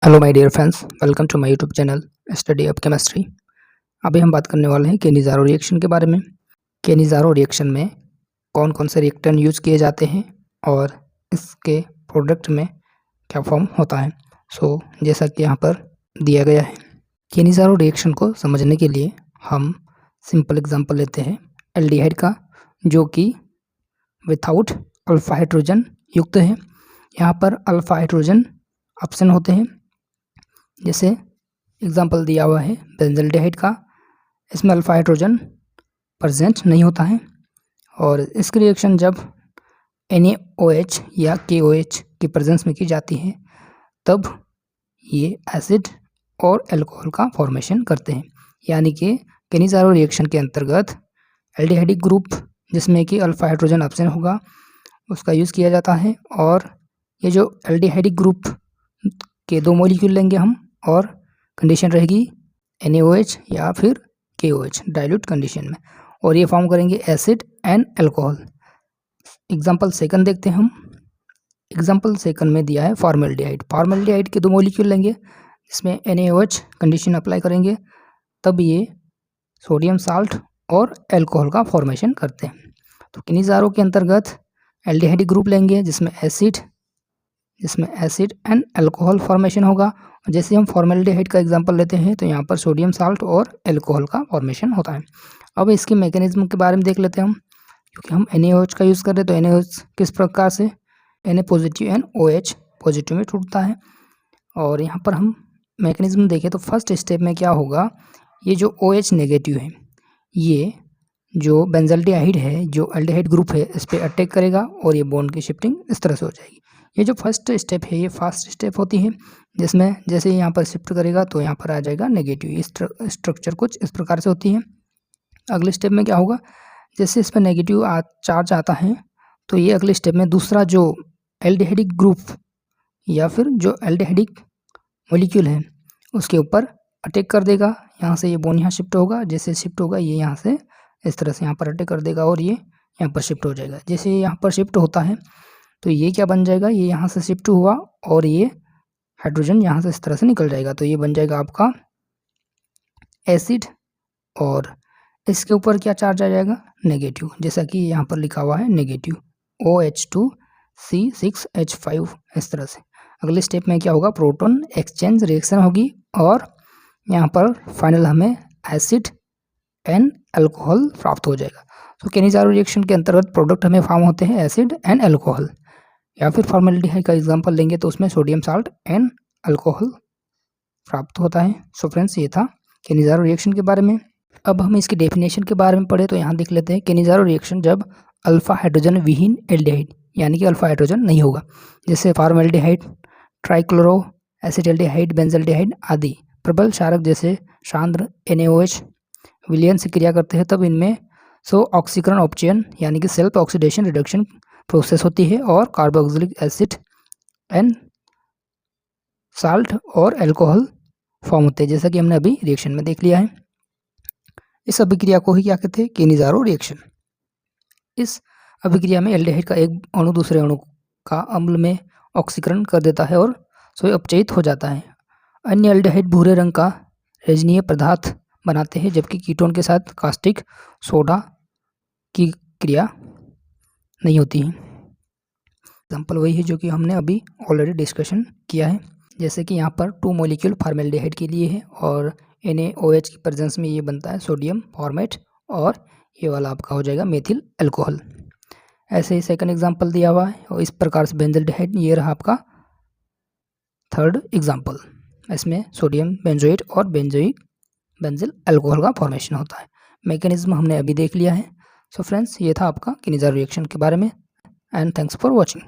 Hello my dear friends, welcome to my YouTube channel study of chemistry. अभी हम बात करने वाले हैं केनिज़ारो रिएक्शन के बारे में। केनिज़ारो रिएक्शन में कौन कौन से रिएक्टेंट यूज़ किए जाते हैं और इसके प्रोडक्ट में क्या फॉर्म होता है। जैसा कि यहाँ पर दिया गया है, केनिज़ारो रिएक्शन को समझने के लिए हम सिंपल एग्जाम्पल लेते हैं एल्डिहाइड का, जो कि विथआउट अल्फा हाइड्रोजन युक्त है। यहाँ पर अल्फा हाइड्रोजन ऑप्शन होते हैं, जैसे एग्जाम्पल दिया हुआ है बेंजल्डिहाइड का। इसमें अल्फा हाइड्रोजन प्रेजेंट नहीं होता है और इसकी रिएक्शन जब NaOH या KOH की प्रेजेंस में की जाती है तब ये एसिड और अल्कोहल का फॉर्मेशन करते हैं। यानी कि केनिज़ारो रिएक्शन के अंतर्गत एल्डिहाइडिक ग्रुप जिसमें कि अल्फा हाइड्रोजन ऑप्शन होगा उसका यूज़ किया जाता है, और ये जो एल्डिहाइडिक ग्रुप के 2 मॉलिक्यूल लेंगे हम और कंडीशन रहेगी NaOH या फिर KOH डाइल्यूट कंडीशन में, और ये फॉर्म करेंगे acid and alcohol. Example second देखते हैं हम। एग्जांपल सेकंड में दिया है फॉर्मल्डिहाइड। फॉर्मल्डिहाइड के 2 मॉलिक्यूल लेंगे जिसमें NaOH कंडीशन अप्लाई करेंगे, तब ये सोडियम साल्ट और अल्कोहल का फॉर्मेशन करते हैं। तो केनिज़ारो के अंतर्गत एल्डिहाइडिक ग्रुप लेंगे जिसमें एसिड एंड अल्कोहल फॉर्मेशन होगा। जैसे हम फॉर्मल्डिहाइड का एग्जांपल लेते हैं तो यहाँ पर सोडियम साल्ट और अल्कोहल का फॉर्मेशन होता है। अब इसके मैकेनिज्म के बारे में देख लेते हैं हम, क्योंकि हम NaOH का यूज़ कर रहे हैं। तो NaOH किस प्रकार से Na positive and OH positive में टूटता है, और यहाँ पर हम मैकेनिज्म देखें तो फर्स्ट स्टेप में क्या होगा, ये जो OH नेगेटिव है ये जो बेंजल्डिहाइड है, जो एल्डिहाइड ग्रुप है, इस पर अटैक करेगा और ये बॉन्ड की शिफ्टिंग इस तरह से हो जाएगी। ये जो फर्स्ट स्टेप है ये फास्ट स्टेप होती है, जिसमें जैसे यहाँ पर शिफ्ट करेगा तो यहाँ पर आ जाएगा नेगेटिव। इस स्ट्रक्चर कुछ इस प्रकार से होती है। अगले स्टेप में क्या होगा, जैसे इस पर नेगेटिव चार्ज आता है तो ये अगले स्टेप में दूसरा जो एल्डिहाइडिक ग्रुप या फिर जो एल्डिहाइडिक मॉलिक्यूल है उसके ऊपर अटैक कर देगा। यहाँ से ये बॉन्ड यहाँ शिफ्ट होगा, जैसे शिफ्ट होगा ये यहाँ से इस तरह से यहाँ पर अटैक कर देगा और ये यहाँ पर शिफ्ट हो जाएगा। जैसे यहाँ पर शिफ्ट होता है तो ये क्या बन जाएगा, ये यहाँ से शिफ्ट हुआ और ये हाइड्रोजन यहाँ से इस तरह से निकल जाएगा, तो ये बन जाएगा आपका एसिड, और इसके ऊपर क्या चार्ज आ जाएगा, नेगेटिव, जैसा कि यहाँ पर लिखा हुआ है नेगेटिव OH2C6H5 इस तरह से। अगले स्टेप में क्या होगा, प्रोटॉन एक्सचेंज रिएक्शन होगी और यहाँ पर फाइनल हमें एसिड एंड अल्कोहल प्राप्त हो जाएगा। तो केनिज़ारो रिएक्शन के अंतर्गत प्रोडक्ट हमें फॉर्म होते हैं एसिड एंड अल्कोहल। या फिर फॉर्मल्डिहाइड का एग्जांपल लेंगे तो उसमें सोडियम साल्ट एंड अल्कोहल प्राप्त होता है। सो फ्रेंड्स, ये था केनिज़ारो रिएक्शन के बारे में। अब हम इसकी डेफिनेशन के बारे में पढ़े तो यहाँ देख लेते हैं। केनिज़ारो रिएक्शन जब अल्फा हाइड्रोजन विहीन एल्डिहाइड यानी कि अल्फा हाइड्रोजन नहीं होगा, जैसे फॉर्मल्डिहाइड, ट्राइक्लोरो एसिटल्डिहाइड, बेंजल्डिहाइड आदि प्रबल क्षारक जैसे सांद्र NaOH विलयन से क्रिया करते हैं, तब इनमें ऑक्सीकरण अपचयन यानी कि सेल्फ ऑक्सीडेशन रिडक्शन प्रोसेस होती है और कार्बोक्सिलिक एसिड एंड साल्ट और अल्कोहल फॉर्म होते हैं, जैसा कि हमने अभी रिएक्शन में देख लिया है। इस अभिक्रिया को ही क्या कहते हैं, केनिज़ारो रिएक्शन। इस अभिक्रिया में एल्डिहाइड का एक अणु दूसरे अणु का अम्ल में ऑक्सीकरण कर देता है और स्वयं अपचयित हो जाता है। अन्य एल्डिहाइड भूरे रंग का रेजनीय पदार्थ बनाते हैं, जबकि कीटोन के साथ कास्टिक सोडा की क्रिया नहीं होती है। एग्जाम्पल वही है जो कि हमने अभी ऑलरेडी डिस्कशन किया है, जैसे कि यहाँ पर 2 मॉलिक्यूल फॉर्मल्डिहाइड के लिए है और NaOH की प्रेजेंस में ये बनता है सोडियम फॉर्मेट, और ये वाला आपका हो जाएगा मेथिल अल्कोहल। ऐसे ही सेकंड एग्जाम्पल दिया हुआ है, और इस प्रकार से बेंजल्डिहाइड, ये रहा आपका थर्ड एग्जाम्पल। इसमें सोडियम बेंजोएट और बेंजिल अल्कोहल का फॉर्मेशन होता है। मैकेनिज्म हमने अभी देख लिया है। सो फ्रेंड्स, ये था आपका केनिज़ारो रिएक्शन के बारे में, एंड थैंक्स फॉर वॉचिंग।